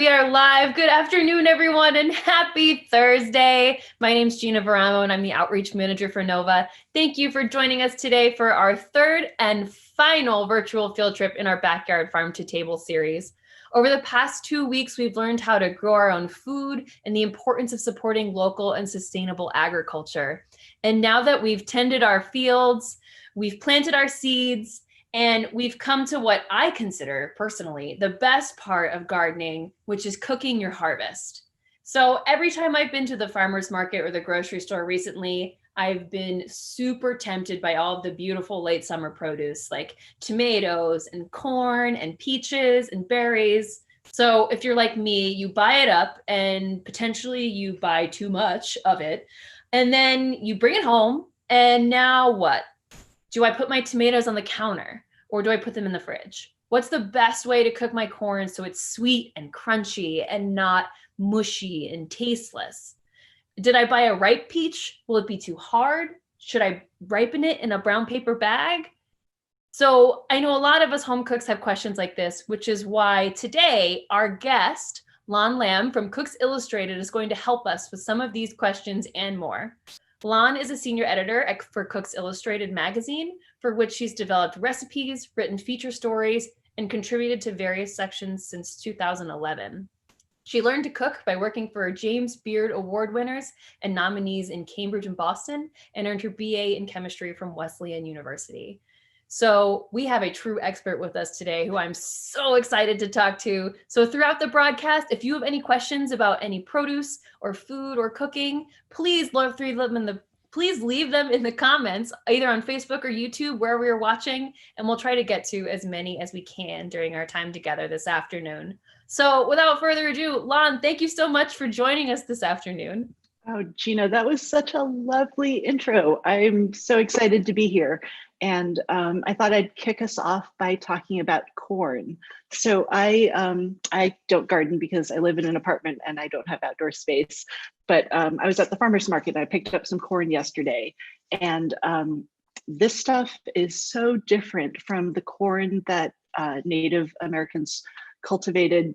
We are live. Good afternoon, everyone, and happy Thursday. My name's Gina Varamo, and I'm the Outreach Manager for Nova. Thank you for joining us today for our third and final virtual field trip in our Backyard Farm to Table series. Over the past 2 weeks, we've learned how to grow our own food and the importance of supporting local and sustainable agriculture. And now that we've tended our fields, we've planted our seeds, and we've come to what I consider personally the best part of gardening, which is cooking your harvest. So every time I've been to the farmer's market or the grocery store recently, I've been super tempted by all of the beautiful late summer produce like tomatoes and corn and peaches and berries. So if you're like me, you buy it up and potentially you buy too much of it. And then you bring it home. And now what? Do I put my tomatoes on the counter or do I put them in the fridge? What's the best way to cook my corn so it's sweet and crunchy and not mushy and tasteless? Did I buy a ripe peach? Will it be too hard? Should I ripen it in a brown paper bag? So I know a lot of us home cooks have questions like this, which is why today our guest, Lon Lam from Cooks Illustrated, is going to help us with some of these questions and more. Lon is a senior editor for Cooks Illustrated magazine, for which she's developed recipes, written feature stories, and contributed to various sections since 2011. She learned to cook by working for James Beard Award winners and nominees in Cambridge and Boston, and earned her BA in chemistry from Wesleyan University. So we have a true expert with us today who I'm so excited to talk to. So throughout the broadcast, if you have any questions about any produce or food or cooking, please leave them in the comments, either on Facebook or YouTube, wherever you're watching, and we'll try to get to as many as we can during our time together this afternoon. So without further ado, Lon, thank you so much for joining us this afternoon. Oh, Gina, that was such a lovely intro. I'm so excited to be here. And I thought I'd kick us off by talking about corn. So I don't garden because I live in an apartment and I don't have outdoor space. But I was at the farmer's market and I picked up some corn yesterday. And this stuff is so different from the corn that Native Americans cultivated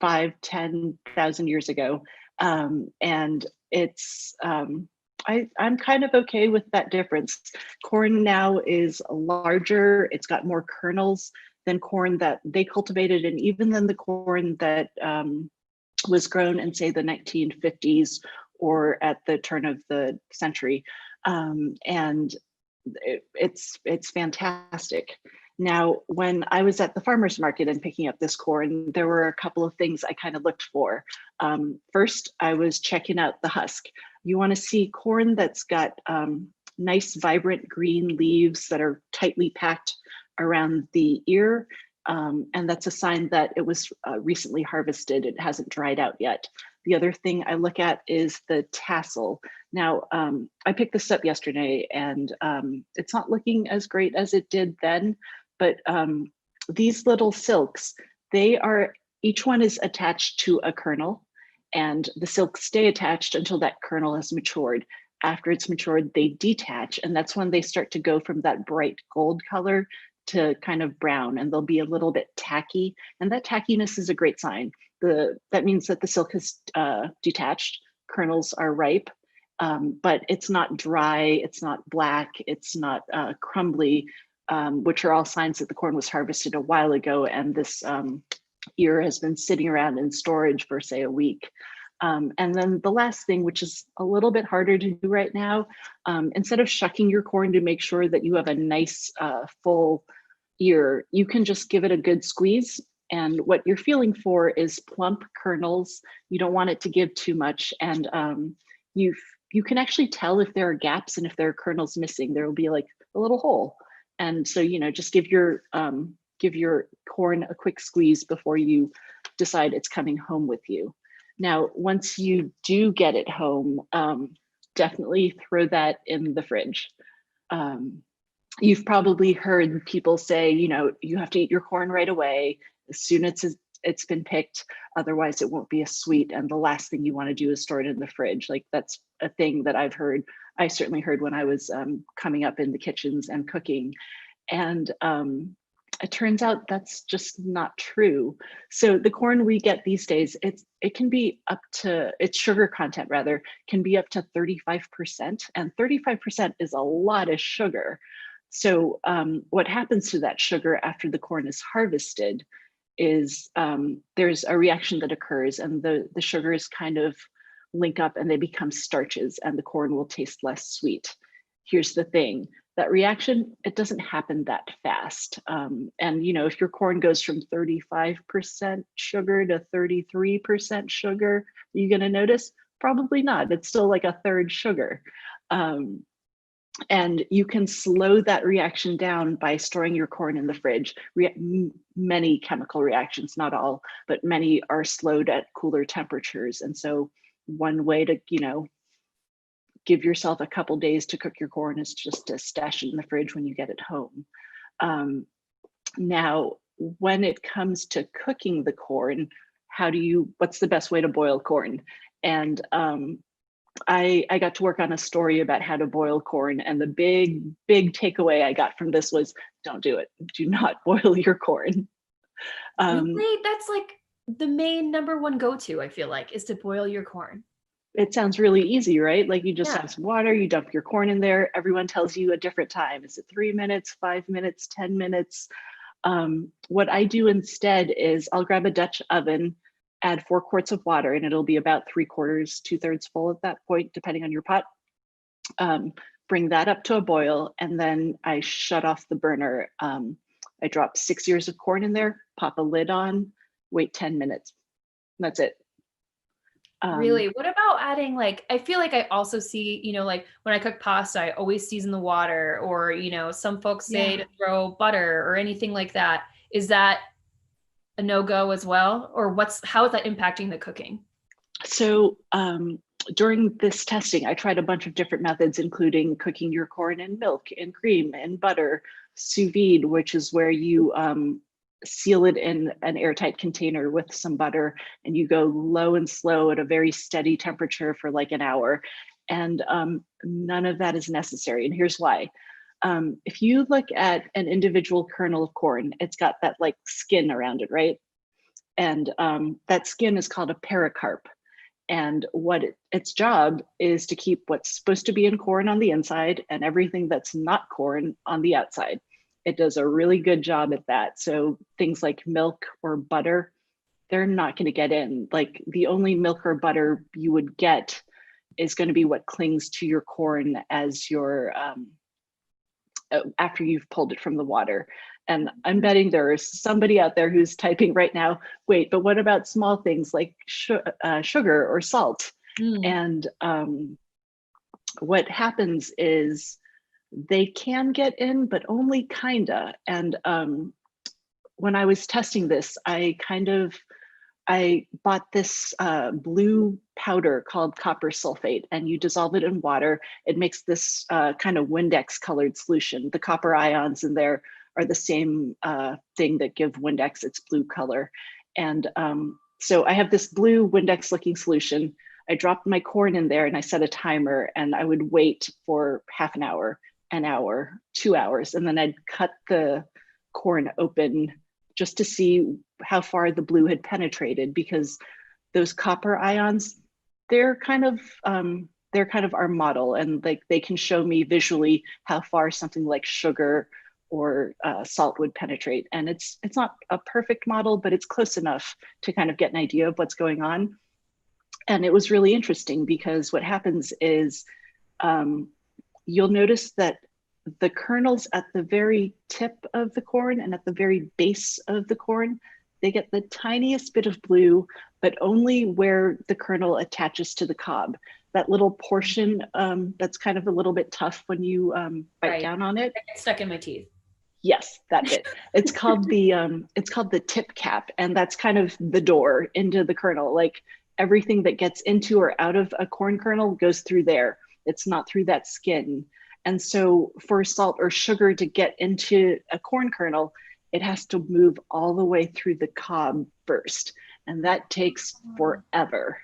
5,000-10,000 years ago. And it's I'm kind of okay with that difference. Corn now is larger, it's got more kernels than corn that they cultivated, and even than the corn that was grown in, say, the 1950s or at the turn of the century. And it's fantastic. Now, when I was at the farmer's market and picking up this corn, there were a couple of things I kind of looked for. First, I was checking out the husk. You want to see corn that's got nice, vibrant green leaves that are tightly packed around the ear. And that's a sign that it was recently harvested. It hasn't dried out yet. The other thing I look at is the tassel. Now, I picked this up yesterday and it's not looking as great as it did then, but these little silks, each one is attached to a kernel, and the silks stay attached until that kernel has matured. After it's matured, they detach, and that's when they start to go from that bright gold color to kind of brown, and they'll be a little bit tacky, and that tackiness is a great sign. That means that the silk has detached, kernels are ripe, but it's not dry, it's not black, it's not crumbly, which are all signs that the corn was harvested a while ago, and this ear has been sitting around in storage for, say, a week. And then the last thing, which is a little bit harder to do right now, instead of shucking your corn to make sure that you have a nice full ear, you can just give it a good squeeze. And what you're feeling for is plump kernels. You don't want it to give too much. And you can actually tell if there are gaps and if there are kernels missing. There will be like a little hole. And so, just give your corn a quick squeeze before you decide it's coming home with you. Now, once you do get it home, definitely throw that in the fridge. You've probably heard people say, you have to eat your corn right away as soon as it's been picked, otherwise it won't be as sweet. And the last thing you want to do is store it in the fridge. Like, that's a thing that I've heard. I certainly heard when I was coming up in the kitchens and cooking. And It turns out that's just not true. So the corn we get these days, it can be up to, its sugar content rather, can be up to 35%, and 35% is a lot of sugar. So what happens to that sugar after the corn is harvested is there's a reaction that occurs, and the sugars kind of link up and they become starches, and the corn will taste less sweet. Here's the thing, that reaction, it doesn't happen that fast. And you know, if your corn goes from 35% sugar to 33% sugar, are you going to notice? Probably not. It's still like a third sugar. And you can slow that reaction down by storing your corn in the fridge. Many chemical reactions, not all, but many are slowed at cooler temperatures. And so one way to, you know, give yourself a couple days to cook your corn is just to stash it in the fridge when you get it home. Now, when it comes to cooking the corn, what's the best way to boil corn? And I got to work on a story about how to boil corn, and the big takeaway I got from this was, don't do it. Do not boil your corn. Really? That's like the main number one go-to, I feel like, is to boil your corn. It sounds really easy, right? Like you just Yeah. have some water, you dump your corn in there. Everyone tells you a different time. Is it 3 minutes, 5 minutes, 10 minutes? What I do instead is I'll grab a Dutch oven, add 4 quarts of water, and it'll be about 3/4, 2/3 full at that point, depending on your pot. Bring that up to a boil, and then I shut off the burner. I drop 6 ears of corn in there, pop a lid on, wait 10 minutes. That's it. Really? What about adding, like, I feel like I also see, you know, like when I cook pasta, I always season the water, or, you know, some folks say to throw butter or anything like that. Is that a no-go as well? Or how is that impacting the cooking? So during this testing, I tried a bunch of different methods, including cooking your corn in milk and cream and butter, sous vide, which is where you seal it in an airtight container with some butter, and you go low and slow at a very steady temperature for like an hour. And none of that is necessary. And here's why. If you look at an individual kernel of corn, it's got that like skin around it, right? And that skin is called a pericarp. And its job is to keep what's supposed to be in corn on the inside and everything that's not corn on the outside. It does a really good job at that. So things like milk or butter, they're not going to get in. Like the only milk or butter you would get is going to be what clings to your corn as your after you've pulled it from the water. And I'm betting there's somebody out there who's typing right now, wait, but what about small things like sugar or salt? And what happens is they can get in, but only kinda. And when I was testing this, I bought this blue powder called copper sulfate, and you dissolve it in water. It makes this kind of Windex colored solution. The copper ions in there are the same thing that give Windex its blue color. And so I have this blue Windex looking solution. I dropped my corn in there and I set a timer, and I would wait for half an hour, 2 hours, and then I'd cut the corn open just to see how far the blue had penetrated, because those copper ions, they're kind of our model, and like they can show me visually how far something like sugar or salt would penetrate. And it's not a perfect model, but it's close enough to kind of get an idea of what's going on. And it was really interesting because what happens is you'll notice that the kernels at the very tip of the corn and at the very base of the corn, they get the tiniest bit of blue, but only where the kernel attaches to the cob. That little portion that's kind of a little bit tough when you bite down on it. It's stuck in my teeth. Yes, that bit. It's called the tip cap, and that's kind of the door into the kernel. Like everything that gets into or out of a corn kernel goes through there. It's not through that skin. And so for salt or sugar to get into a corn kernel, it has to move all the way through the cob first. And that takes forever.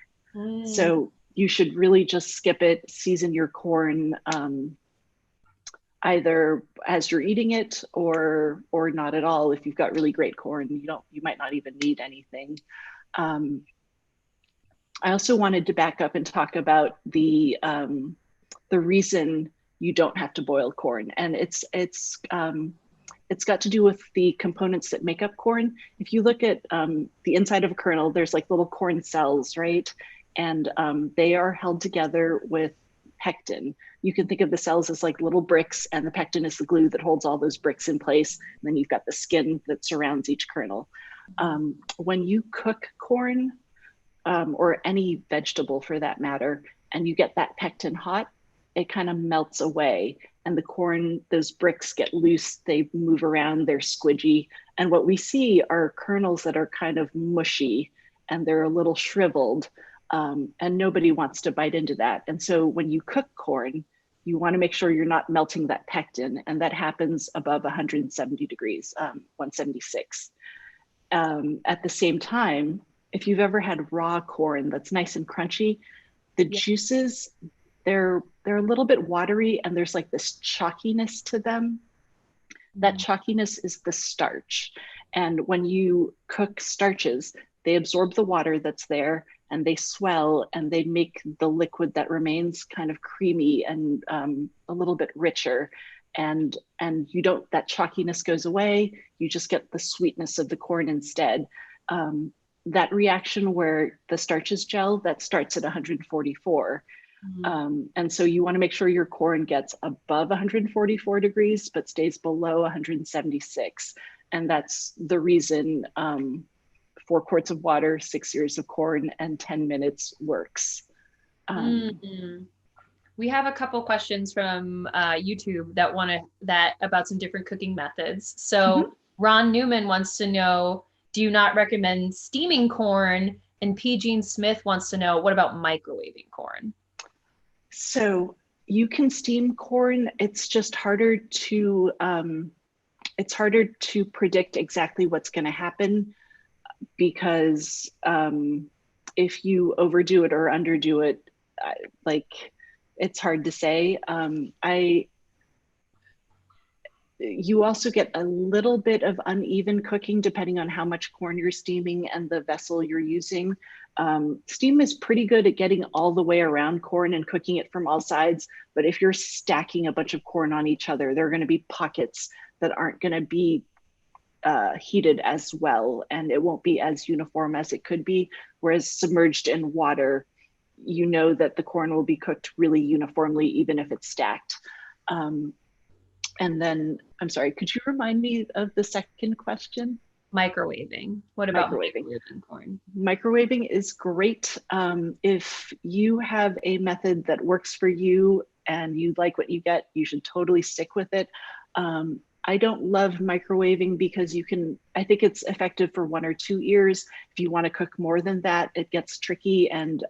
So you should really just skip it, season your corn. either as you're eating it or not at all. If you've got really great corn, you might not even need anything. I also wanted to back up and talk about the reason you don't have to boil corn, and it's got to do with the components that make up corn. If you look at the inside of a kernel, there's like little corn cells, right? And they are held together with pectin. You can think of the cells as like little bricks, and the pectin is the glue that holds all those bricks in place. And then you've got the skin that surrounds each kernel. When you cook corn, or any vegetable for that matter, and you get that pectin hot, it kind of melts away, and the corn, those bricks get loose, they move around, they're squidgy. And what we see are kernels that are kind of mushy and they're a little shriveled, and nobody wants to bite into that. And so when you cook corn, you want to make sure you're not melting that pectin, and that happens above 170 degrees, 176. At the same time, if you've ever had raw corn that's nice and crunchy, the juices, they're a little bit watery, and there's like this chalkiness to them. That chalkiness is the starch. And when you cook starches, they absorb the water that's there, and they swell, and they make the liquid that remains kind of creamy and a little bit richer. And you don't, that chalkiness goes away. You just get the sweetness of the corn instead. That reaction where the starches gel, that starts at 144. And so you want to make sure your corn gets above 144 degrees, but stays below 176. And that's the reason 4 quarts of water, 6 ears of corn, and 10 minutes works. We have a couple questions from YouTube that about some different cooking methods. So Ron Newman wants to know, do you not recommend steaming corn? And P. Jean Smith wants to know, what about microwaving corn? So you can steam corn. It's just harder to predict exactly what's going to happen, because if you overdo it or underdo it, it's hard to say. You also get a little bit of uneven cooking depending on how much corn you're steaming and the vessel you're using. Steam is pretty good at getting all the way around corn and cooking it from all sides. But if you're stacking a bunch of corn on each other, there are going to be pockets that aren't going to be heated as well, and it won't be as uniform as it could be. Whereas submerged in water, you know that the corn will be cooked really uniformly, even if it's stacked. And then, I'm sorry, could you remind me of the second question? Microwaving. What about microwaving corn? Microwaving is great. If you have a method that works for you and you like what you get, you should totally stick with it. I don't love microwaving because I think it's effective for 1 or 2 ears. If you want to cook more than that, it gets tricky, and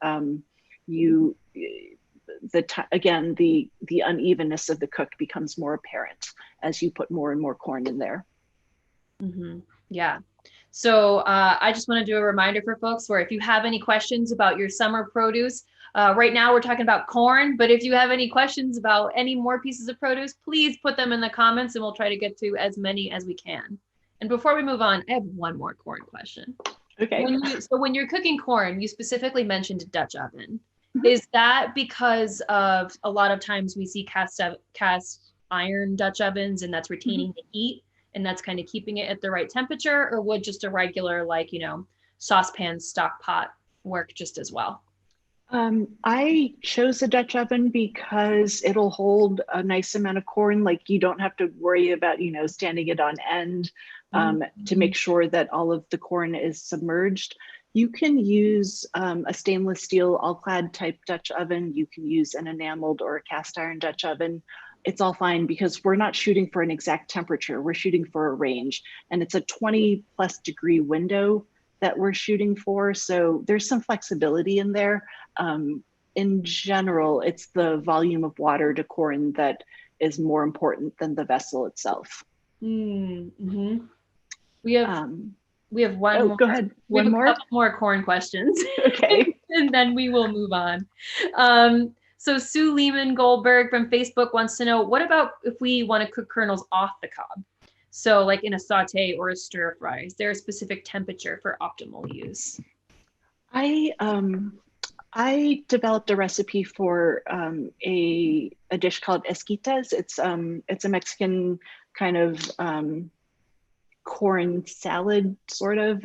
again, the unevenness of the cook becomes more apparent as you put more and more corn in there. Yeah. So I just want to do a reminder for folks where if you have any questions about your summer produce, right now we're talking about corn, but if you have any questions about any more pieces of produce, please put them in the comments and we'll try to get to as many as we can. And before we move on, I have one more corn question. Okay. So when you're cooking corn, you specifically mentioned a Dutch oven. Is that because of a lot of times we see cast iron Dutch ovens and that's retaining the heat and that's kind of keeping it at the right temperature, or would just a regular saucepan stock pot work just as well? I chose a Dutch oven because it'll hold a nice amount of corn. Like you don't have to worry about, standing it on end to make sure that all of the corn is submerged. You can use a stainless steel all-clad type Dutch oven. You can use an enameled or a cast iron Dutch oven. It's all fine because we're not shooting for an exact temperature. We're shooting for a range, and it's a 20+ degree window that we're shooting for. So there's some flexibility in there. In general, it's the volume of water to corn that is more important than the vessel itself. We have one more. Go ahead. We have a couple more corn questions. Okay. And then we will move on. So Sue Lehman Goldberg from Facebook wants to know, what about if we want to cook kernels off the cob? So like in a saute or a stir fry, is there a specific temperature for optimal use? I developed a recipe for a dish called esquites. It's a Mexican kind of corn salad, sort of.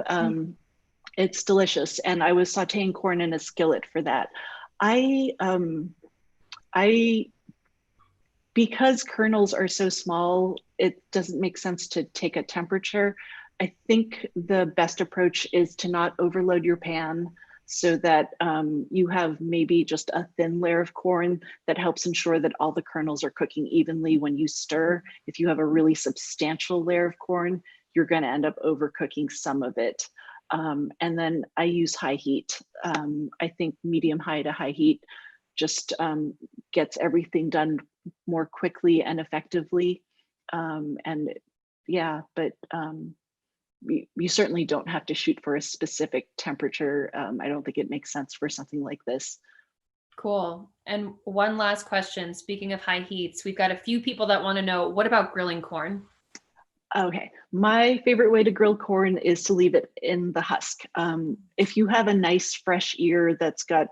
It's delicious, and I was sautéing corn in a skillet for that. I because kernels are so small, it doesn't make sense to take a temperature. I think the best approach is to not overload your pan so that you have maybe just a thin layer of corn that helps ensure that all the kernels are cooking evenly when you stir. If you have a really substantial layer of corn, you're going to end up overcooking some of it. And then I use high heat. I think medium high to high heat just gets everything done more quickly and effectively. And yeah, but you certainly don't have to shoot for a specific temperature. I don't think it makes sense for something like this. Cool. And one last question. Speaking of high heats, we've got a few people that want to know, what about grilling corn? Okay, my favorite way to grill corn is to leave it in the husk. If you have a nice fresh ear that's got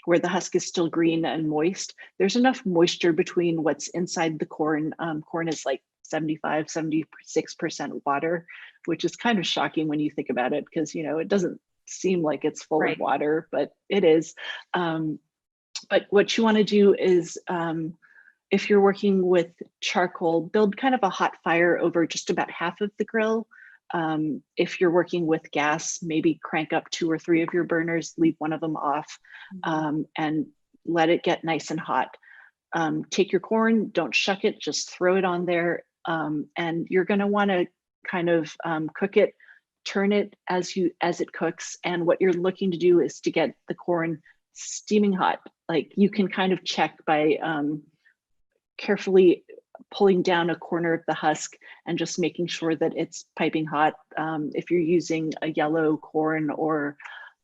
where the husk is still green and moist, there's enough moisture between what's inside the corn. Corn is like 75, 76% water, which is kind of shocking when you think about it, because it doesn't seem like it's full of water, but it is. But what you want to do is, if you're working with charcoal, build kind of a hot fire over just about half of the grill. If you're working with gas, maybe crank up 2 or 3 of your burners, leave one of them off, and let it get nice and hot. Take your corn, don't shuck it, just throw it on there. And you're going to want to kind of cook it, turn it as it cooks. And what you're looking to do is to get the corn steaming hot. Like, you can kind of check by carefully pulling down a corner of the husk and just making sure that it's piping hot. If you're using a yellow corn or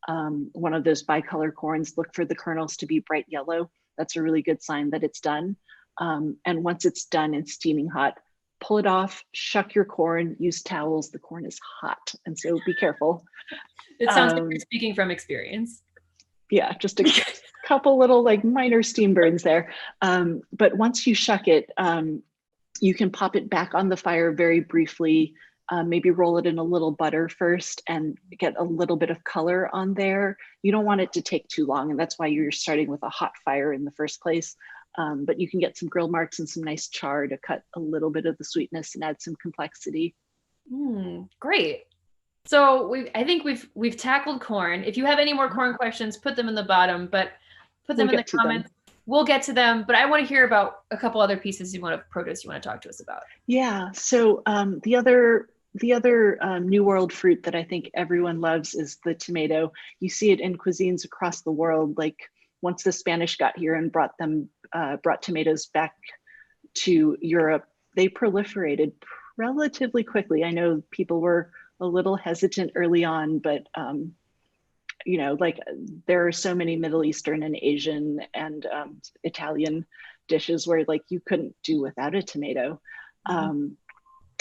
one of those bicolor corns, look for the kernels to be bright yellow. That's a really good sign that it's done. And once it's done and steaming hot, pull it off, shuck your corn, use towels. The corn is hot, and so be careful. It sounds like you're speaking from experience. Yeah, just a couple little like minor steam burns there. But once you shuck it, you can pop it back on the fire very briefly, maybe roll it in a little butter first and get a little bit of color on there. You don't want it to take too long, and that's why you're starting with a hot fire in the first place. But you can get some grill marks and some nice char to cut a little bit of the sweetness and add some complexity. Great. So I think we've tackled corn. If you have any more corn questions, put them in the bottom, but put them in the comments. We'll get to them, but I want to hear about a couple other pieces of produce you want to talk to us about. Yeah. So the other New World fruit that I think everyone loves is the tomato. You see it in cuisines across the world. Like, once the Spanish got here and brought tomatoes back to Europe, they proliferated relatively quickly. I know people were a little hesitant early on, but like, there are so many Middle Eastern and Asian and Italian dishes where like you couldn't do without a tomato.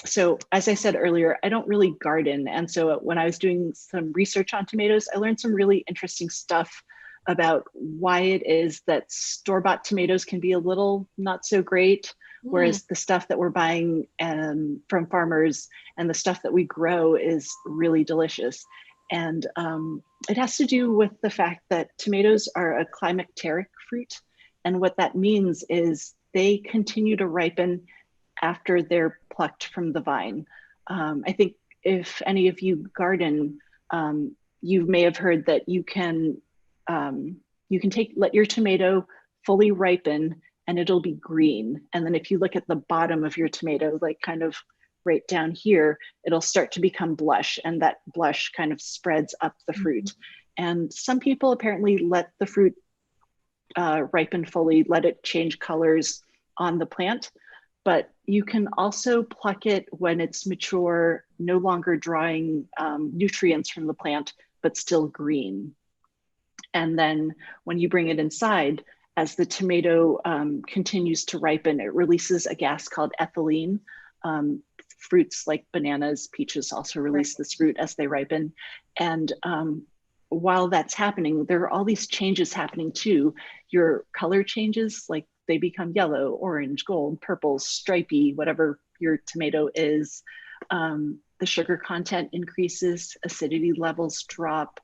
So as I said earlier, I don't really garden. And so when I was doing some research on tomatoes, I learned some really interesting stuff about why it is that store-bought tomatoes can be a little not so great, whereas the stuff that we're buying from farmers and the stuff that we grow is really delicious. And it has to do with the fact that tomatoes are a climacteric fruit. And what that means is they continue to ripen after they're plucked from the vine. I think if any of you garden, you may have heard that you can let your tomato fully ripen and it'll be green. And then if you look at the bottom of your tomato, like kind of right down here, it'll start to become blush, and that blush kind of spreads up the fruit. And some people apparently let the fruit ripen fully, let it change colors on the plant. But you can also pluck it when it's mature, no longer drawing nutrients from the plant, but still green. And then when you bring it inside, as the tomato continues to ripen, it releases a gas called ethylene. Fruits like bananas, peaches also release this fruit as they ripen. And while that's happening, there are all these changes happening too. Your color changes, like they become yellow, orange, gold, purple, stripy, whatever your tomato is. The sugar content increases, acidity levels drop,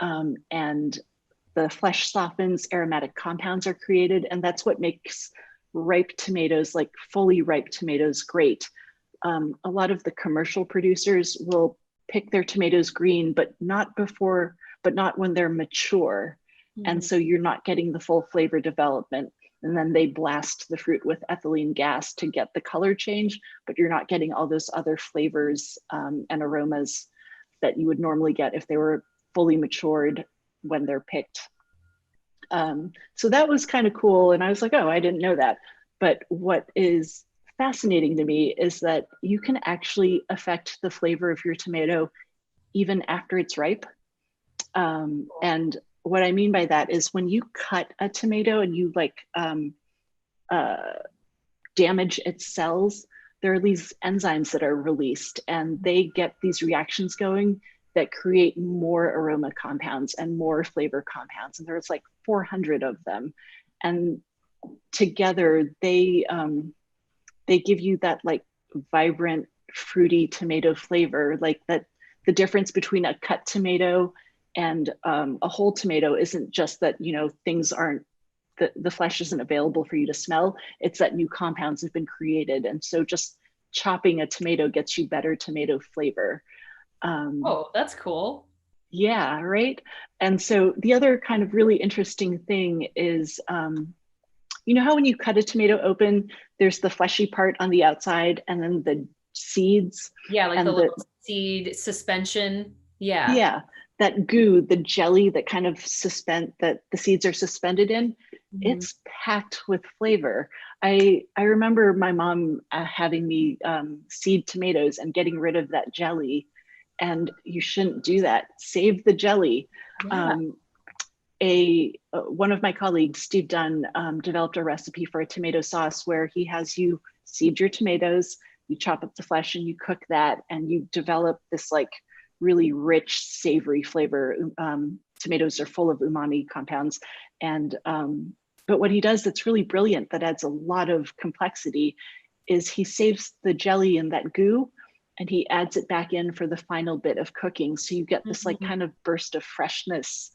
and the flesh softens, aromatic compounds are created, and that's what makes ripe tomatoes, like fully ripe tomatoes, great. A lot of the commercial producers will pick their tomatoes green, but not when they're mature. Mm-hmm. And so you're not getting the full flavor development. And then they blast the fruit with ethylene gas to get the color change, but you're not getting all those other flavors and aromas that you would normally get if they were fully matured when they're picked. So that was kind of cool. And I was like, oh, I didn't know that. But what is fascinating to me is that you can actually affect the flavor of your tomato even after it's ripe. And what I mean by that is when you cut a tomato and you like damage its cells, there are these enzymes that are released and they get these reactions going that create more aroma compounds and more flavor compounds. And there's like 400 of them. And together they give you that like vibrant, fruity tomato flavor, like that the difference between a cut tomato and a whole tomato isn't just that, you know, things aren't, the flesh isn't available for you to smell. It's that new compounds have been created. And so just chopping a tomato gets you better tomato flavor. Oh, that's cool. Yeah, right. And so the other kind of really interesting thing is, you know how when you cut a tomato open, there's the fleshy part on the outside and then the seeds. Yeah, like the little seed suspension. Yeah. Yeah, that goo, the jelly that kind of that the seeds are suspended in, it's packed with flavor. I remember my mom having me seed tomatoes and getting rid of that jelly. And you shouldn't do that. Save the jelly. Yeah. One of my colleagues, Steve Dunn, developed a recipe for a tomato sauce where he has you seed your tomatoes, you chop up the flesh and you cook that, and you develop this like really rich, savory flavor. Tomatoes are full of umami compounds. And but what he does that's really brilliant, that adds a lot of complexity, is he saves the jelly in that goo and he adds it back in for the final bit of cooking. So you get this like kind of burst of freshness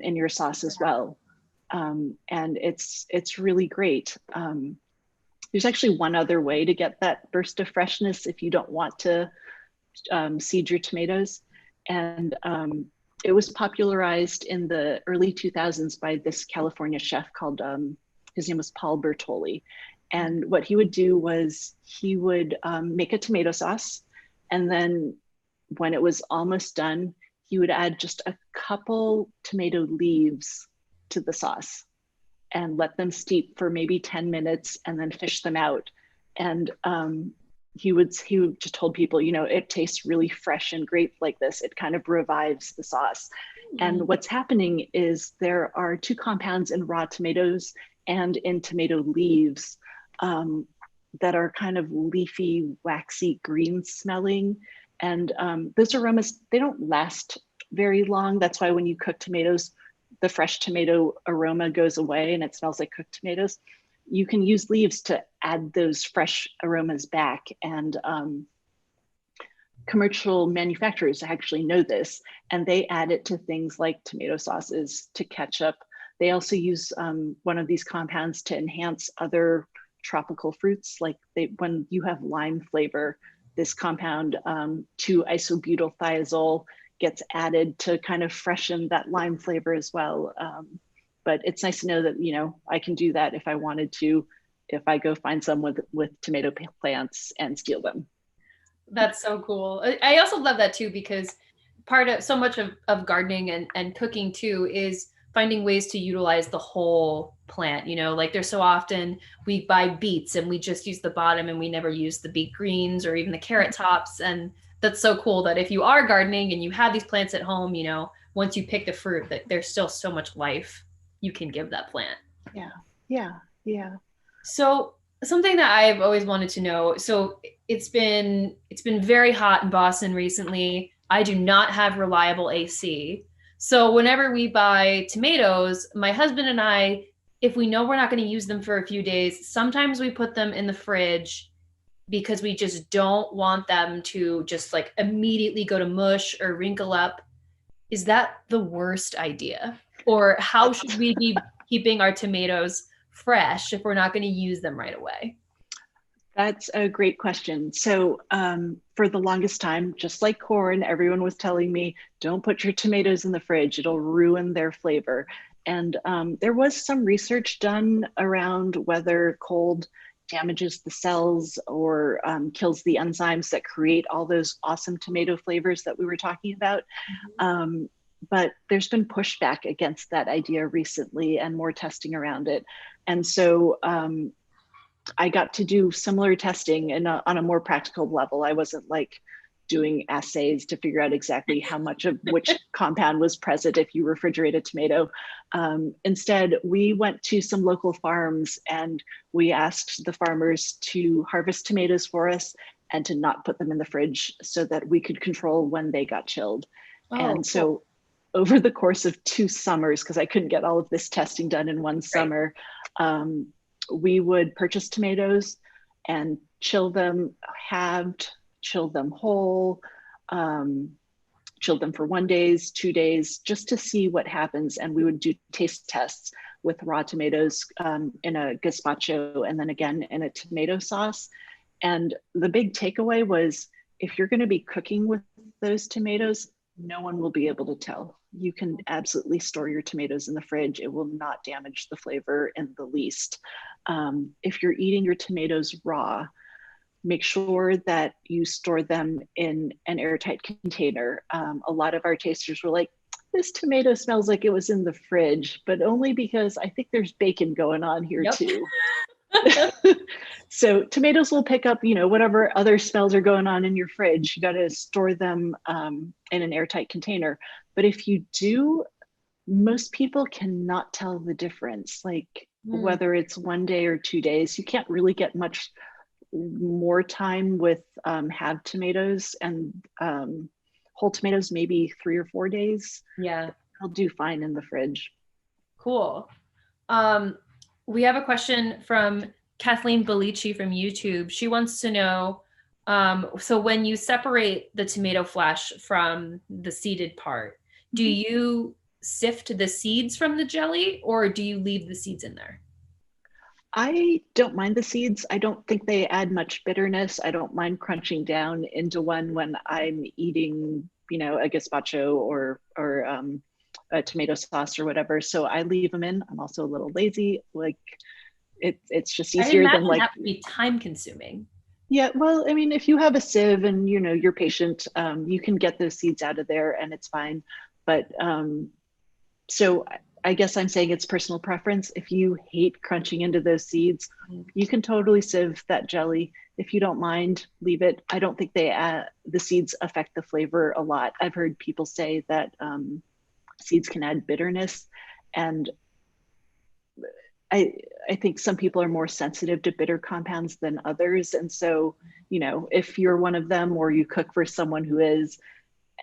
in your sauce as well. And it's really great. There's actually one other way to get that burst of freshness if you don't want to seed your tomatoes. And it was popularized in the early 2000s by this California chef called, his name was Paul Bertoli. And what he would do was he would make a tomato sauce. And then when it was almost done, he would add just a couple tomato leaves to the sauce and let them steep for maybe 10 minutes and then fish them out. And he would just told people, you know, it tastes really fresh and great like this. It kind of revives the sauce. And what's happening is there are two compounds in raw tomatoes and in tomato leaves that are kind of leafy, waxy, green smelling. And those aromas, they don't last very long. That's why when you cook tomatoes, the fresh tomato aroma goes away and it smells like cooked tomatoes. You can use leaves to add those fresh aromas back. And commercial manufacturers actually know this, and they add it to things like tomato sauces, to ketchup. They also use one of these compounds to enhance other tropical fruits. Like when you have lime flavor, this compound 2-isobutylthiazole gets added to kind of freshen that lime flavor as well. But it's nice to know that, you know, I can do that if I wanted to, if I go find some with tomato plants and steal them. That's so cool. I also love that too, because part of so much of gardening and cooking too is finding ways to utilize the whole plant. You know, like there's so often we buy beets and we just use the bottom and we never use the beet greens or even the carrot tops. And that's so cool that if you are gardening and you have these plants at home, you know, once you pick the fruit, that there's still so much life you can give that plant. Yeah. Yeah. Yeah. So something that I've always wanted to know. So it's been very hot in Boston recently. I do not have reliable AC. So whenever we buy tomatoes, my husband and I, if we know we're not going to use them for a few days, sometimes we put them in the fridge because we just don't want them to just like immediately go to mush or wrinkle up. Is that the worst idea? Or how should we be keeping our tomatoes fresh if we're not going to use them right away? That's a great question. So, for the longest time, just like corn, everyone was telling me, don't put your tomatoes in the fridge, it'll ruin their flavor. And there was some research done around whether cold damages the cells or kills the enzymes that create all those awesome tomato flavors that we were talking about. But there's been pushback against that idea recently and more testing around it. And so, I got to do similar testing on a more practical level. I wasn't like doing assays to figure out exactly how much of which compound was present if you refrigerate a tomato. Instead, we went to some local farms and we asked the farmers to harvest tomatoes for us and to not put them in the fridge so that we could control when they got chilled. Oh, And cool. so over the course of 2 summers, because I couldn't get all of this testing done in one Right. summer, we would purchase tomatoes and chill them halved, chill them whole, chill them for 1 day, 2 days, just to see what happens. And we would do taste tests with raw tomatoes in a gazpacho and then again in a tomato sauce. And the big takeaway was if you're going to be cooking with those tomatoes, no one will be able to tell. You can absolutely store your tomatoes in the fridge. It will not damage the flavor in the least. If you're eating your tomatoes raw, make sure that you store them in an airtight container. A lot of our tasters were like, this tomato smells like it was in the fridge, but only because I think there's bacon going on here Yep. too. So tomatoes will pick up, whatever other smells are going on in your fridge. You got to store them in an airtight container. But if you do, most people cannot tell the difference. Like whether it's 1 day or 2 days, you can't really get much more time with halved tomatoes and whole tomatoes, maybe 3 or 4 days. Yeah. They'll do fine in the fridge. Cool. We have a question from Kathleen Belici from YouTube. She wants to know, so when you separate the tomato flesh from the seeded part, do you sift the seeds from the jelly or do you leave the seeds in there? I don't mind the seeds. I don't think they add much bitterness. I don't mind crunching down into one when I'm eating, a gazpacho or a tomato sauce or whatever. So I leave them in. I'm also a little lazy. Like it's just I easier than imagine like, that would be time consuming. yeah, well, I mean, if you have a sieve and you're patient, you can get those seeds out of there and it's fine. But so I guess I'm saying it's personal preference. If you hate crunching into those seeds, you can totally sieve that jelly. If you don't mind, leave it. I don't think the seeds affect the flavor a lot. I've heard people say that seeds can add bitterness, and I think some people are more sensitive to bitter compounds than others. And so, if you're one of them or you cook for someone who is,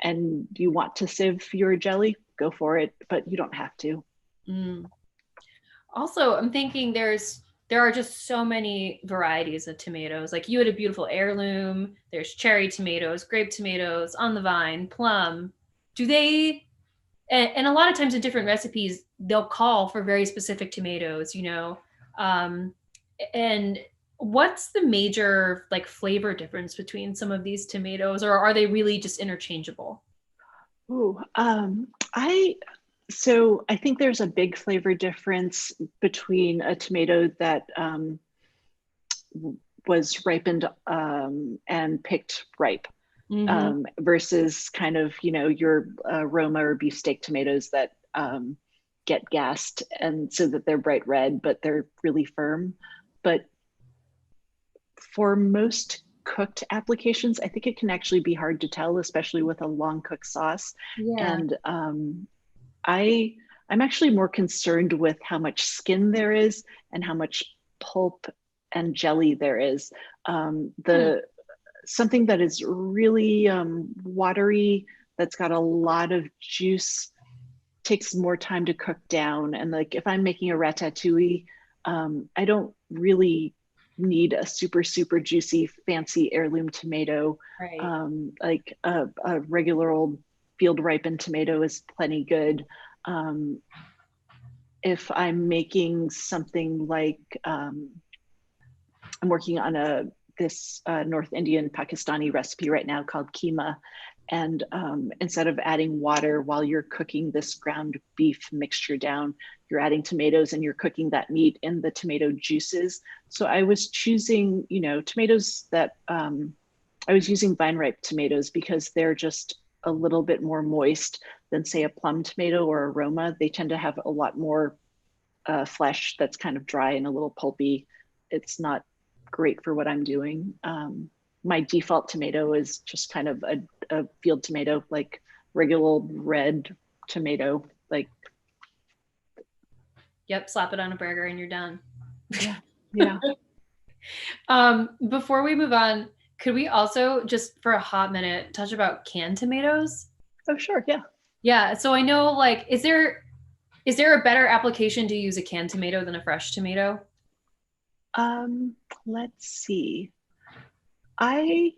and you want to sieve your jelly, go for it, but you don't have to. Also, I'm thinking there are just so many varieties of tomatoes. Like you had a beautiful heirloom, there's cherry tomatoes, grape tomatoes, on the vine, plum. Do they, and a lot of times in different recipes, they'll call for very specific tomatoes, and what's the major like flavor difference between some of these tomatoes, or are they really just interchangeable? Ooh, so I think there's a big flavor difference between a tomato that was ripened and picked ripe versus kind of, your Roma or beefsteak tomatoes that get gassed and so that they're bright red, but they're really firm. But for most cooked applications, I think it can actually be hard to tell, especially with a long cooked sauce. Yeah. And I I'm actually more concerned with how much skin there is and how much pulp and jelly there is. Something that is really watery, that's got a lot of juice, takes more time to cook down. And like if I'm making a ratatouille, I don't really need a super, super juicy, fancy heirloom tomato. Right. Like a regular old field ripened tomato is plenty good. If I'm making something like, I'm working on this North Indian Pakistani recipe right now called keema. And instead of adding water while you're cooking this ground beef mixture down, you're adding tomatoes and you're cooking that meat in the tomato juices. So I was choosing, tomatoes that I was using vine ripe tomatoes because they're just a little bit more moist than, say, a plum tomato or a Roma. They tend to have a lot more flesh that's kind of dry and a little pulpy. It's not great for what I'm doing. My default tomato is just kind of a field tomato, like regular old red tomato. Like, Yep, slap it on a burger and you're done. yeah, yeah. Before we move on, could we also just for a hot minute touch about canned tomatoes? Oh, sure, yeah. Yeah, so I know like is there a better application to use a canned tomato than a fresh tomato? Let's see. I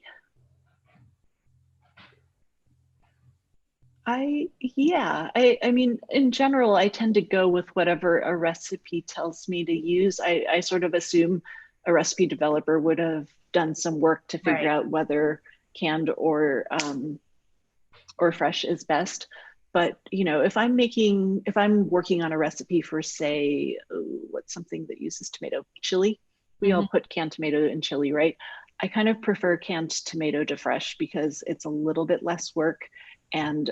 mean, in general, I tend to go with whatever a recipe tells me to use. I sort of assume a recipe developer would have done some work to figure out whether canned or fresh is best. But if I'm working on a recipe for, say, what's something that uses tomato, chili. We all put canned tomato in chili, right? I kind of prefer canned tomato to fresh because it's a little bit less work. And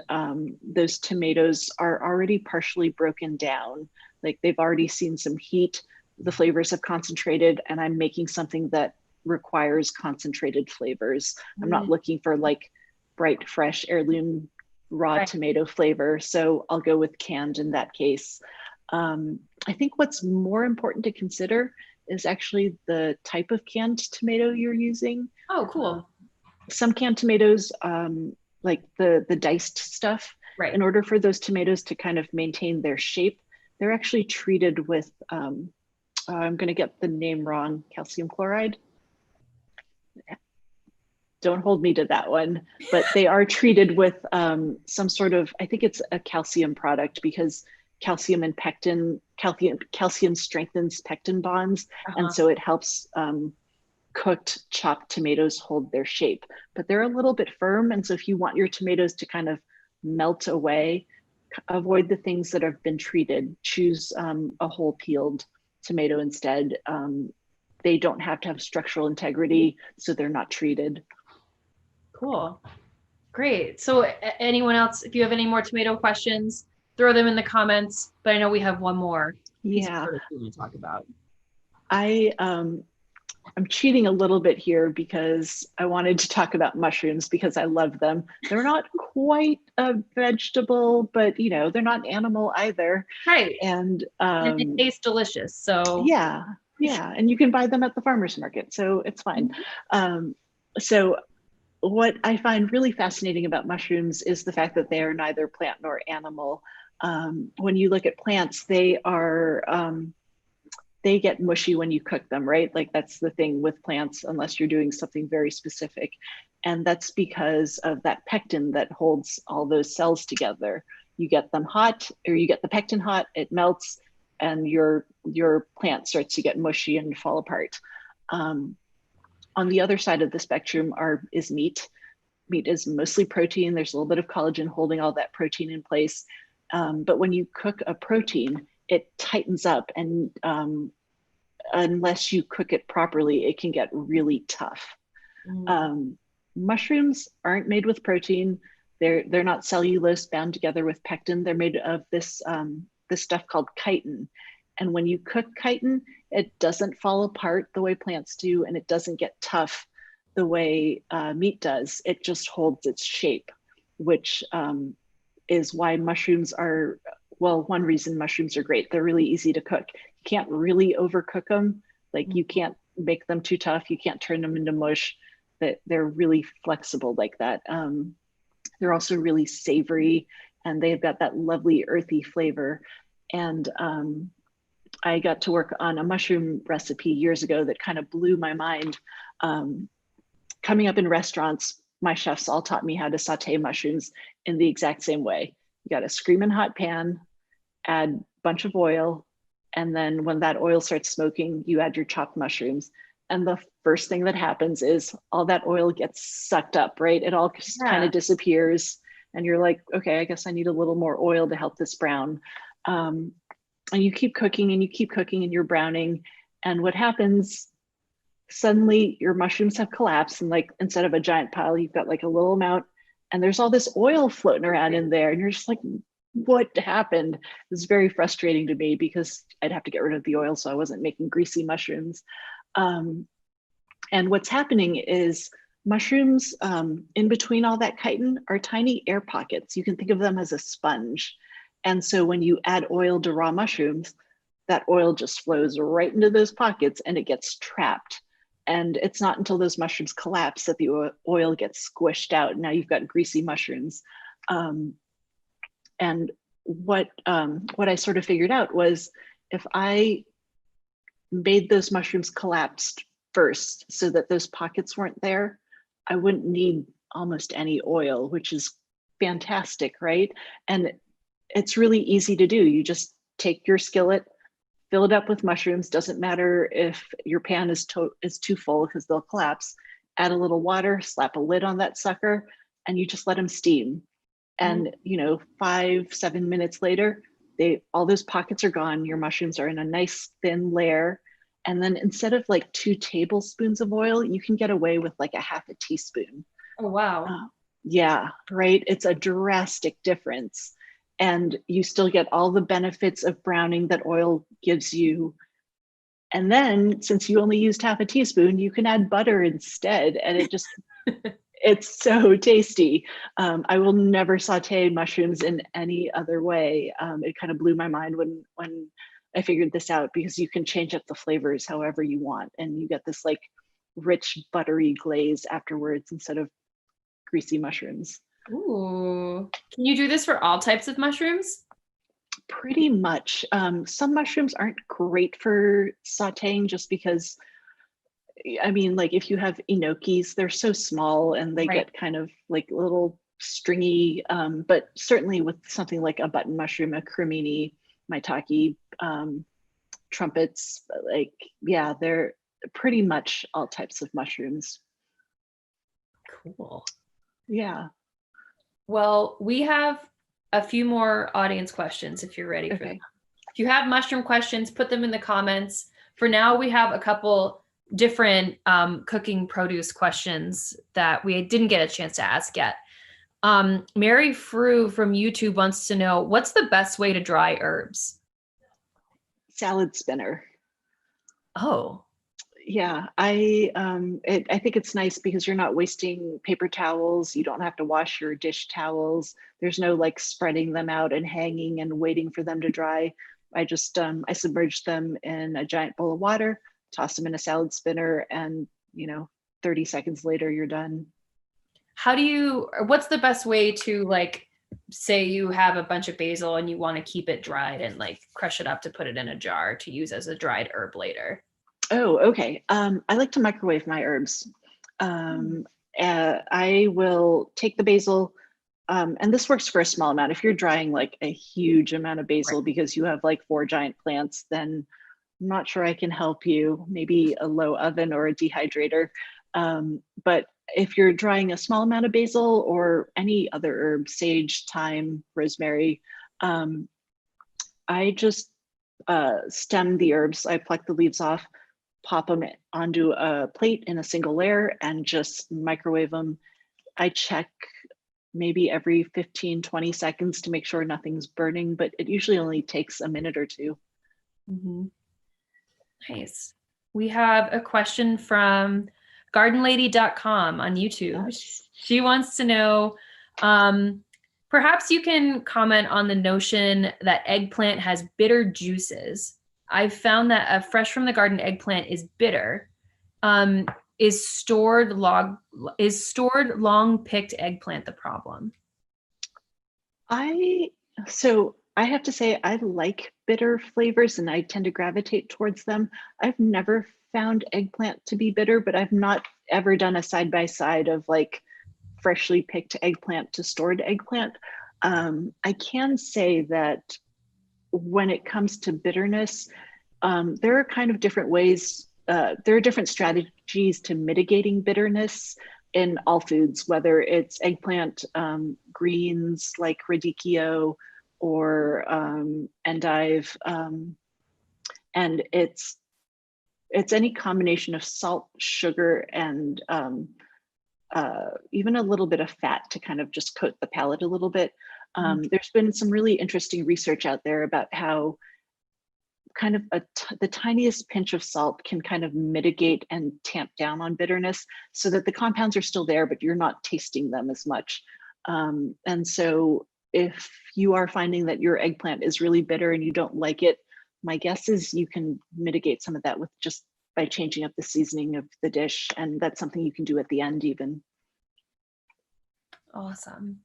those tomatoes are already partially broken down. Like they've already seen some heat, the flavors have concentrated, and I'm making something that requires concentrated flavors. I'm not looking for like bright, fresh heirloom raw tomato flavor. So I'll go with canned in that case. I think what's more important to consider is actually the type of canned tomato you're using. Oh, cool. Some canned tomatoes, like the diced stuff, in order for those tomatoes to kind of maintain their shape, they're actually treated with, I'm going to get the name wrong, calcium chloride. Don't hold me to that one, but they are treated with some sort of, I think it's a calcium product because calcium and pectin, calcium strengthens pectin bonds. And so it helps cooked chopped tomatoes hold their shape, but they're a little bit firm. And so if you want your tomatoes to kind of melt away, avoid the things that have been treated. Choose a whole peeled tomato instead. They don't have to have structural integrity, so they're not treated. Cool. Great. So anyone else, if you have any more tomato questions, throw them in the comments, but I know we have one more piece of to talk about. I'm cheating a little bit here because I wanted to talk about mushrooms because I love them. They're not quite a vegetable, but they're not animal either. Right. And they taste delicious. So yeah. And you can buy them at the farmer's market, so it's fine. So what I find really fascinating about mushrooms is the fact that they are neither plant nor animal. When you look at plants, they get mushy when you cook them, right? Like that's the thing with plants, unless you're doing something very specific. And that's because of that pectin that holds all those cells together. You get them hot, or you get the pectin hot, it melts, and your plant starts to get mushy and fall apart. On the other side of the spectrum is meat. Meat is mostly protein. There's a little bit of collagen holding all that protein in place. But when you cook a protein, it tightens up, and unless you cook it properly, it can get really tough. Mushrooms aren't made with protein. They're not cellulose bound together with pectin. They're made of this stuff called chitin. And when you cook chitin, it doesn't fall apart the way plants do, and it doesn't get tough the way meat does. It just holds its shape, which is why mushrooms are well, one reason mushrooms are great, they're really easy to cook. You can't really overcook them. Like you can't make them too tough. You can't turn them into mush. That they're really flexible like that. They're also really savory, and they've got that lovely earthy flavor. And I got to work on a mushroom recipe years ago that kind of blew my mind. Coming up in restaurants, my chefs all taught me how to saute mushrooms in the exact same way. You got a screaming hot pan, add a bunch of oil, and then when that oil starts smoking, you add your chopped mushrooms. And the first thing that happens is all that oil gets sucked up, right? It all just kind of disappears. And you're like, okay, I guess I need a little more oil to help this brown. And you keep cooking and you keep cooking and you're browning. And what happens, suddenly your mushrooms have collapsed, and like instead of a giant pile, you've got like a little amount, and there's all this oil floating around in there. And you're just like, what happened? It's very frustrating to me because I'd have to get rid of the oil so I wasn't making greasy mushrooms. And what's happening is mushrooms in between all that chitin are tiny air pockets. You can think of them as a sponge. And so when you add oil to raw mushrooms, that oil just flows right into those pockets and it gets trapped. And it's not until those mushrooms collapse that the oil gets squished out. Now you've got greasy mushrooms. And what I sort of figured out was if I made those mushrooms collapse first so that those pockets weren't there, I wouldn't need almost any oil, which is fantastic, right? And it's really easy to do. You just take your skillet, fill it up with mushrooms. Doesn't matter if your pan is too full because they'll collapse. Add a little water, slap a lid on that sucker, and you just let them steam. And 5-7 minutes later, all those pockets are gone. Your mushrooms are in a nice thin layer. And then instead of like 2 tablespoons of oil, you can get away with like a half a teaspoon. Oh, wow. Yeah, right. It's a drastic difference. And you still get all the benefits of browning that oil gives you. And then since you only used half a teaspoon, you can add butter instead. And it just, it's so tasty. I will never saute mushrooms in any other way. It kind of blew my mind when I figured this out, because you can change up the flavors however you want. And you get this like rich, buttery glaze afterwards instead of greasy mushrooms. Ooh. Can you do this for all types of mushrooms? Pretty much. Some mushrooms aren't great for sauteing just because, I mean, like if you have enokis, they're so small and they get kind of like little stringy, but certainly with something like a button mushroom, a cremini, maitake, trumpets, like, yeah, they're pretty much all types of mushrooms. Cool. Yeah. Well, we have a few more audience questions if you're ready for them. If you have mushroom questions, put them in the comments. For now, we have a couple different cooking produce questions that we didn't get a chance to ask yet. Mary Frew from YouTube wants to know, what's the best way to dry herbs? Salad spinner. Oh. Yeah, I think it's nice because you're not wasting paper towels. You don't have to wash your dish towels. There's no like spreading them out and hanging and waiting for them to dry. I just I submerge them in a giant bowl of water, toss them in a salad spinner, and 30 seconds later you're done. What's the best way to, like, say you have a bunch of basil and you want to keep it dried and like crush it up to put it in a jar to use as a dried herb later? Oh, okay. I like to microwave my herbs. I will take the basil, and this works for a small amount. If you're drying like a huge amount of basil because you have like 4 giant plants, then I'm not sure I can help you. Maybe a low oven or a dehydrator. But if you're drying a small amount of basil or any other herb, sage, thyme, rosemary, I just stem the herbs. I pluck the leaves off, pop them onto a plate in a single layer, and just microwave them. I check maybe every 15-20 seconds to make sure nothing's burning, but it usually only takes a minute or 2. Mm-hmm. Nice. We have a question from gardenlady.com on YouTube. She wants to know, Perhaps you can comment on the notion that eggplant has bitter juices. I've found that a fresh from the garden eggplant is bitter. Um, is stored long picked eggplant the problem? So I have to say I like bitter flavors and I tend to gravitate towards them. I've never found eggplant to be bitter, but I've not ever done a side by side of like freshly picked eggplant to stored eggplant. I can say that when it comes to bitterness, there are kind of different ways, there are different strategies to mitigating bitterness in all foods, whether it's eggplant, greens like radicchio or endive, and it's any combination of salt, sugar, and even a little bit of fat to kind of just coat the palate a little bit. There's been some really interesting research out there about how kind of the tiniest pinch of salt can kind of mitigate and tamp down on bitterness so that the compounds are still there, but you're not tasting them as much. And so if you are finding that your eggplant is really bitter and you don't like it, my guess is you can mitigate some of that with just by changing up the seasoning of the dish. And that's something you can do at the end even. Awesome.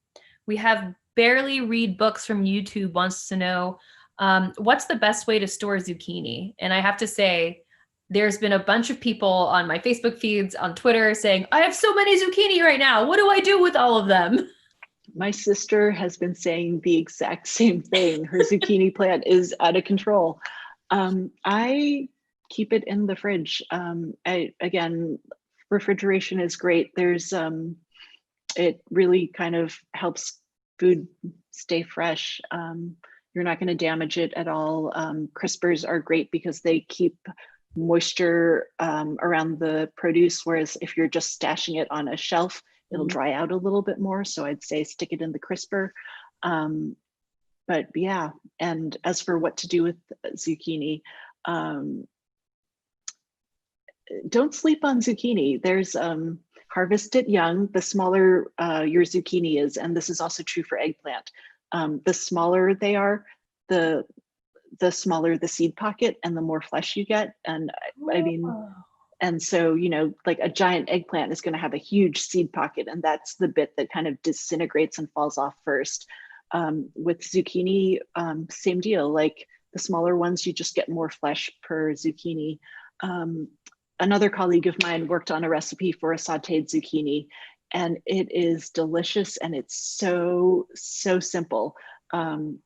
We have Barely Read Books from YouTube wants to know, what's the best way to store zucchini? And I have to say, there's been a bunch of people on my Facebook feeds, on Twitter saying, I have so many zucchini right now. What do I do with all of them? My sister has been saying the exact same thing. Her zucchini plant is out of control. I keep it in the fridge. Again, refrigeration is great. It really kind of helps food stay fresh. You're not going to damage it at all. Crispers are great because they keep moisture around the produce, whereas if you're just stashing it on a shelf, it'll dry out a little bit more. So I'd say stick it in the crisper. But yeah, and as for what to do with zucchini, don't sleep on zucchini. There's harvest it young. The smaller your zucchini is, and this is also true for eggplant. The smaller they are, the smaller the seed pocket and the more flesh you get. And I mean, and so, you know, like a giant eggplant is going to have a huge seed pocket, and that's the bit that kind of disintegrates and falls off first. With zucchini, same deal. Like the smaller ones, you just get more flesh per zucchini. Another colleague of mine worked on a recipe for a sauteed zucchini, and it is delicious, and it's so simple. Annie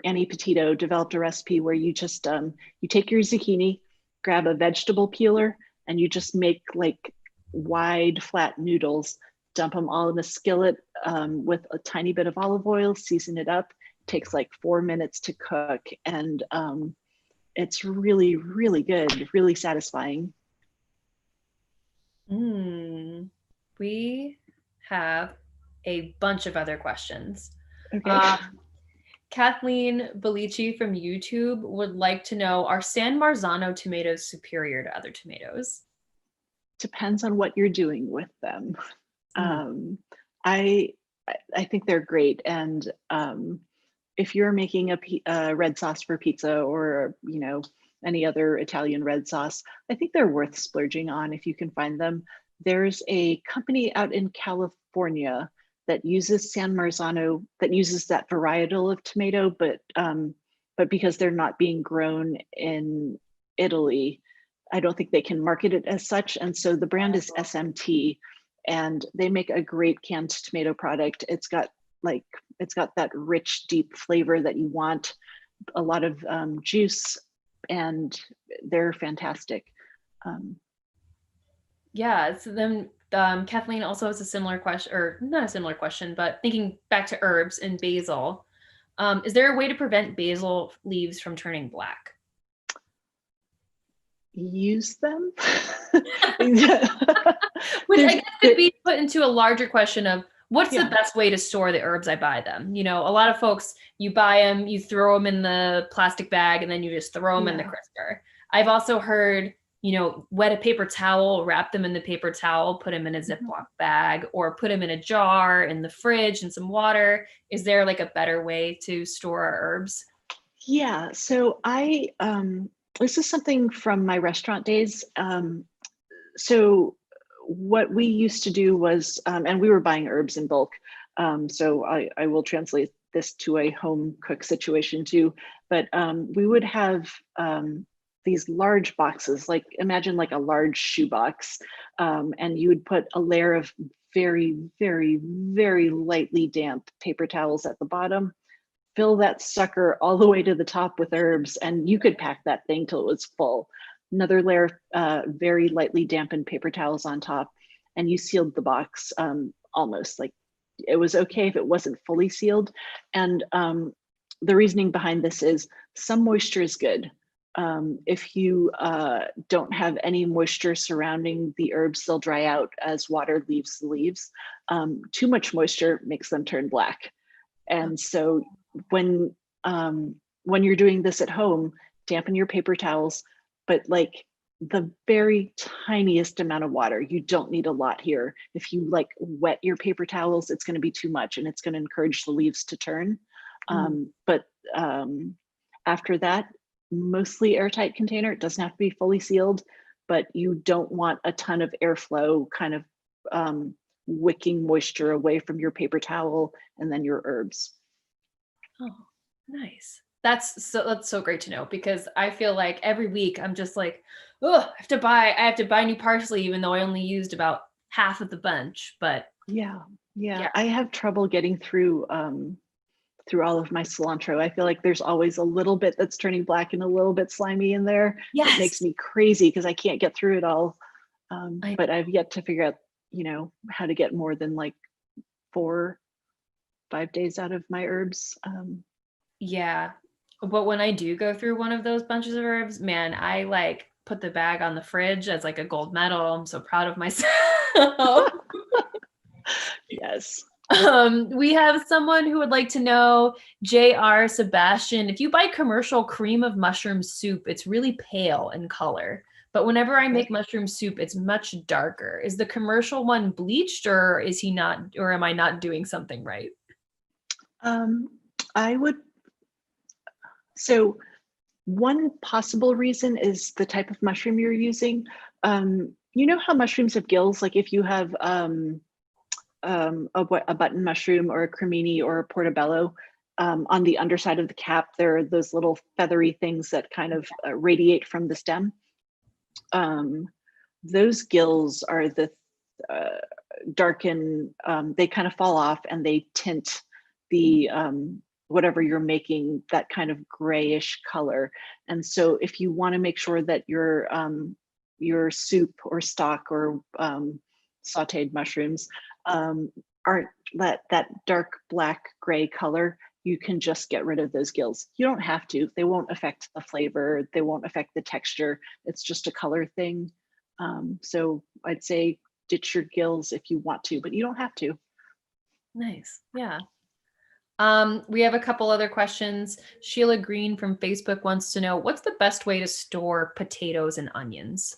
Petito developed a recipe where you just you take your zucchini, grab a vegetable peeler, and you just make like wide flat noodles, dump them all in a skillet with a tiny bit of olive oil, season it up. It takes like 4 minutes to cook, and it's really, really good, really satisfying. We have a bunch of other questions. Okay. Kathleen Belici from YouTube would like to know, are San Marzano tomatoes superior to other tomatoes? Depends on what you're doing with them. I think they're great. And if you're making a red sauce for pizza, or, you know, any other Italian red sauce, I think they're worth splurging on if you can find them. There's a company out in California that uses San Marzano, that uses that varietal of tomato, but because they're not being grown in Italy, I don't think they can market it as such. And so the brand is SMT, and they make a great canned tomato product. It's got that rich, deep flavor that you want, a lot of juice, and they're fantastic. Yeah, so then Kathleen also has a similar question, or not a similar question, but thinking back to herbs and basil. Is there a way to prevent basil leaves from turning black? Use them. Which I guess could be put into a larger question of what's the best way to store the herbs I buy them? You know, a lot of folks, you buy them, you throw them in the plastic bag, and then you just throw them in the crisper. I've also heard wet a paper towel, wrap them in the paper towel, put them in a Ziploc bag, or put them in a jar in the fridge and some water? Is there like a better way to store our herbs? Yeah, so this is something from my restaurant days. So what we used to do was, and we were buying herbs in bulk. So I will translate this to a home cook situation too. But we would have these large boxes, like imagine like a large shoebox, and you would put a layer of very, very, very lightly damp paper towels at the bottom, fill that sucker all the way to the top with herbs, and you could pack that thing till it was full. Another layer of very lightly dampened paper towels on top, and you sealed the box, almost. Like, it was okay if it wasn't fully sealed. And the reasoning behind this is some moisture is good. If you don't have any moisture surrounding the herbs, they'll dry out as water leaves the leaves. Too much moisture makes them turn black. And so when you're doing this at home, dampen your paper towels, but like the very tiniest amount of water. You don't need a lot here. If you like wet your paper towels, it's going to be too much, and it's going to encourage the leaves to turn. But after that, mostly airtight container. It doesn't have to be fully sealed, but you don't want a ton of airflow kind of wicking moisture away from your paper towel and then your herbs. Oh, nice. That's so great to know, because I feel like every week I'm just like, oh, I have to buy new parsley, even though I only used about half of the bunch. But yeah. I have trouble getting through all of my cilantro. I feel like there's always a little bit that's turning black and a little bit slimy in there. Yes. It makes me crazy because I can't get through it all. But I've yet to figure out, how to get more than like 4-5 days out of my herbs. Yeah. But when I do go through one of those bunches of herbs, man, I like put the bag on the fridge as like a gold medal. I'm so proud of myself. Yes. We have someone who would like to know, J.R. Sebastian, if you buy commercial cream of mushroom soup, it's really pale in color. But whenever I make mushroom soup, it's much darker. Is the commercial one bleached, or is he not, or am I not doing something right? So one possible reason is the type of mushroom you're using. You know how mushrooms have gills? Like if you have a button mushroom or a cremini or a portobello, on the underside of the cap, there are those little feathery things that kind of radiate from the stem. Those gills are the darken, they kind of fall off and they tint the whatever you're making that kind of grayish color. And so if you want to make sure that your soup or stock or sauteed mushrooms aren't that dark black gray color, you can just get rid of those gills. You don't have to. They won't affect the flavor. They won't affect the texture. It's just a color thing. So I'd say ditch your gills if you want to, but you don't have to. Nice. Yeah. We have a couple other questions. Sheila Green from Facebook wants to know, what's the best way to store potatoes and onions?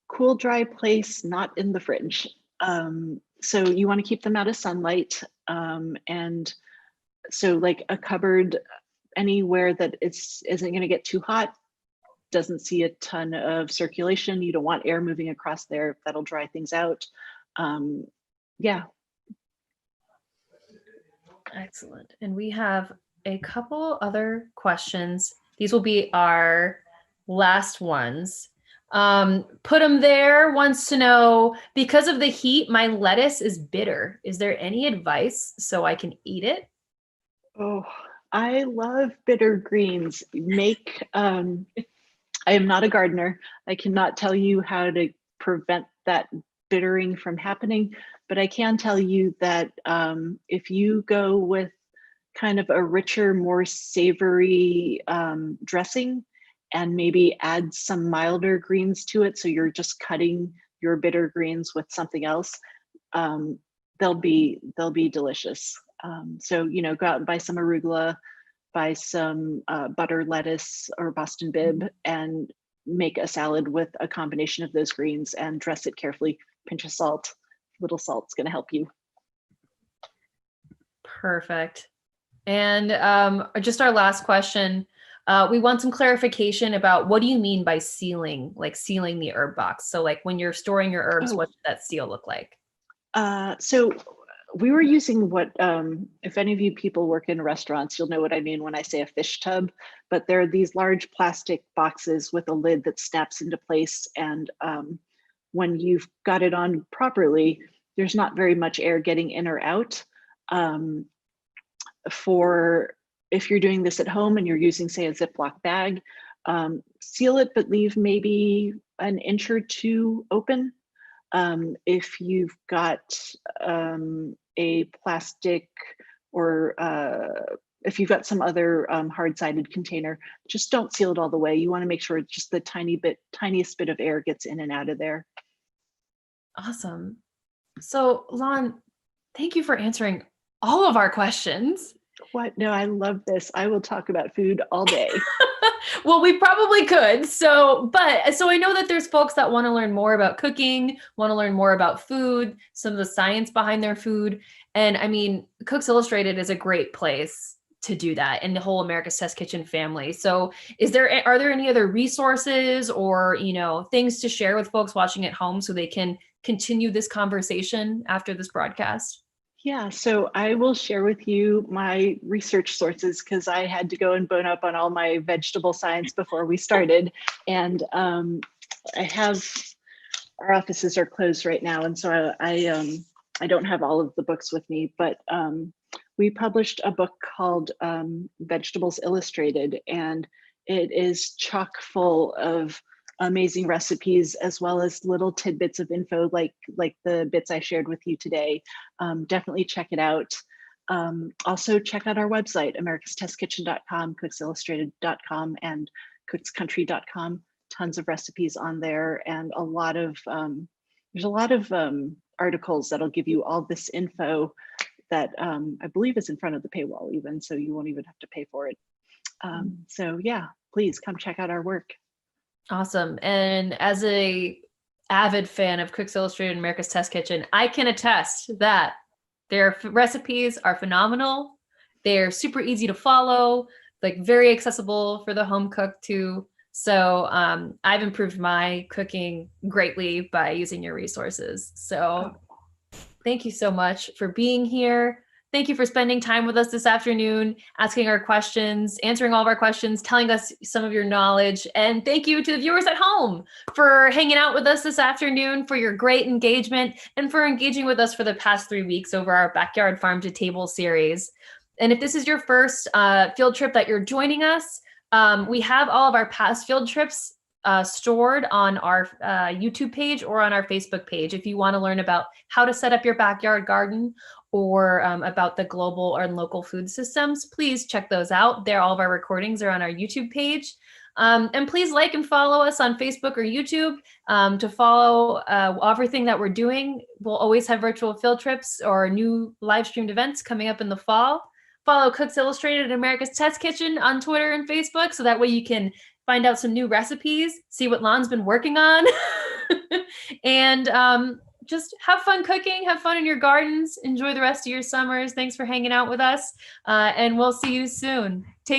Cool, dry place, not in the fridge. So you want to keep them out of sunlight. And so like a cupboard, anywhere that isn't going to get too hot, doesn't see a ton of circulation. You don't want air moving across there. That'll dry things out. Yeah. Excellent. And we have a couple other questions. These will be our last ones. Put them there wants to know, because of the heat, my lettuce is bitter. Is there any advice so I can eat it? Oh, I love bitter greens. I am not a gardener. I cannot tell you how to prevent that bittering from happening, but I can tell you that if you go with kind of a richer, more savory dressing, and maybe add some milder greens to it, so you're just cutting your bitter greens with something else, they'll be delicious. So go out and buy some arugula, buy some butter lettuce or Boston Bib, and make a salad with a combination of those greens and dress it carefully. Pinch of salt, little salt's going to help you. Perfect. And just our last question. We want some clarification about what do you mean by sealing, like sealing the herb box? So like when you're storing your herbs, what should that seal look like? So we were using what, if any of you people work in restaurants, you'll know what I mean when I say a fish tub, but there are these large plastic boxes with a lid that snaps into place. And when you've got it on properly, there's not very much air getting in or out. If you're doing this at home and you're using, say, a Ziploc bag, seal it, but leave maybe an inch or two open. If you've got a plastic or if you've got some other hard-sided container, just don't seal it all the way. You want to make sure just the tiniest bit of air gets in and out of there. Awesome. So Lon, thank you for answering all of our questions. What? No, I love this. I will talk about food all day. Well, we probably could. So I know that there's folks that want to learn more about cooking, want to learn more about food, some of the science behind their food. And I mean, Cooks Illustrated is a great place to do that, and the whole America's Test Kitchen family. So are there any other resources or, things to share with folks watching at home so they can continue this conversation after this broadcast? Yeah, so I will share with you my research sources because I had to go and bone up on all my vegetable science before we started. And our offices are closed right now. And so I don't have all of the books with me, but we published a book called Vegetables Illustrated, and it is chock full of amazing recipes as well as little tidbits of info like the bits I shared with you today. Definitely check it out. Also check out our website, americastestkitchen.com, cooksillustrated.com, and cookscountry.com. Tons of recipes on there, and there's a lot of articles that'll give you all this info that I believe is in front of the paywall even, so you won't even have to pay for it. So yeah, please come check out our work. Awesome. And as a avid fan of Cooks Illustrated and America's Test Kitchen, I can attest that their recipes are phenomenal. They're super easy to follow, like very accessible for the home cook too. So I've improved my cooking greatly by using your resources. So thank you so much for being here. Thank you for spending time with us this afternoon, asking our questions, answering all of our questions, telling us some of your knowledge. And thank you to the viewers at home for hanging out with us this afternoon, for your great engagement, and for engaging with us for the past 3 weeks over our Backyard Farm to Table series. And if this is your first field trip that you're joining us, we have all of our past field trips stored on our YouTube page or on our Facebook page. If you want to learn about how to set up your backyard garden or about the global and local food systems, please check those out. All of our recordings are on our YouTube page. And please like and follow us on Facebook or YouTube to follow everything that we're doing. We'll always have virtual field trips or new live streamed events coming up in the fall. Follow Cooks Illustrated and America's Test Kitchen on Twitter and Facebook, so that way you can find out some new recipes, see what Lon's been working on, and just have fun cooking, have fun in your gardens, enjoy the rest of your summers. Thanks for hanging out with us, and we'll see you soon. Take care.